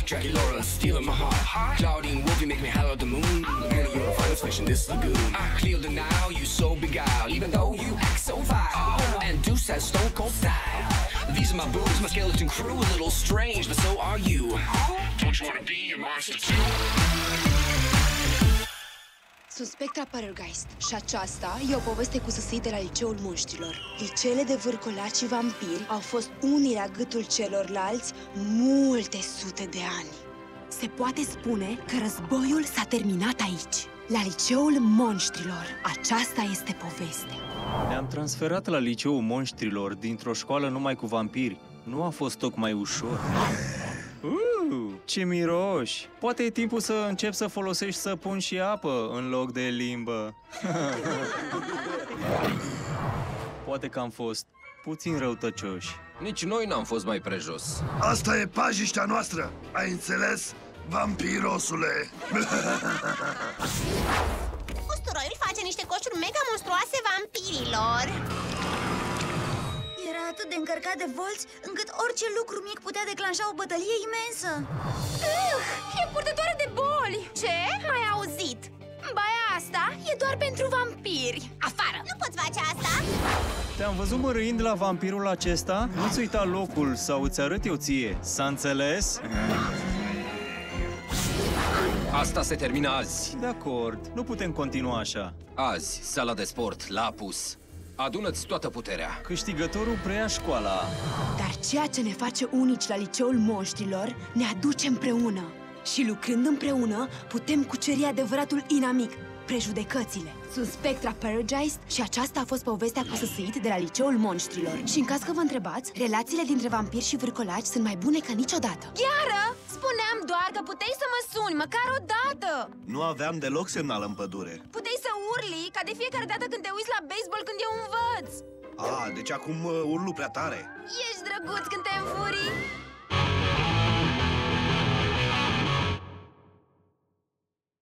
Dracula stealing my heart. Claudine Wolf, you make me holler at the moon. Girl, you're a finest fish in this lagoon. I clear the Nile, you so beguiled, even though you act so vile. And Deuce has stone cold style. These are my boobs, my skeleton crew, a little strange, but so are you. Don't you wanna be a monster too? Sunt Spectra Parergeist și aceasta e o poveste cu săsii de la Liceul Monștrilor. Liceele de vârcolaci și vampiri au fost unii la gâtul celorlalți multe sute de ani. Se poate spune că războiul s-a terminat aici, la Liceul Monștrilor. Aceasta este povestea. Ne-am transferat la Liceul Monștrilor dintr-o școală numai cu vampiri. Nu a fost tocmai ușor. Ce miroși! Poate e timpul să încep să folosești săpun și apă în loc de limbă. Poate că am fost puțin răutăcioși. Nici noi n-am fost mai prejos. Asta e pajiștea noastră, ai înțeles, vampirosule? Usturoiul face niște coșuri mega monstruoase vampirilor. Era atât de încărcat de volți, încât orice lucru mic putea declanșa o bătălie imensă. E purtătoare de boli! Ce? Mai auzit? Baia asta e doar pentru vampiri. Afară! Nu poți face asta! Te-am văzut mărâind la vampirul acesta? Nu-ți uita locul sau îți arăt eu ție. S-a înțeles? Asta se termină azi. De acord, nu putem continua așa. Azi, sala de sport, Lapus. Adună-ți toată puterea. Câștigătorul preia școala. Dar ceea ce ne face unici la Liceul Monștrilor ne aduce împreună. Și lucrând împreună, putem cuceri adevăratul inamic, prejudecățile. Sunt Spectra Parergeist și aceasta a fost povestea cu săsâit de la Liceul Monștrilor. Și în caz că vă întrebați, relațiile dintre vampiri și vârcolaci sunt mai bune ca niciodată. Gheară! Spuneam doar că puteai să mă suni, măcar o dată! Nu aveam deloc semnal în pădure. Puteai să urli, ca de fiecare dată când te uiți la baseball când eu învăț. Deci acum urlu prea tare. Ești drăguț când te înfurii.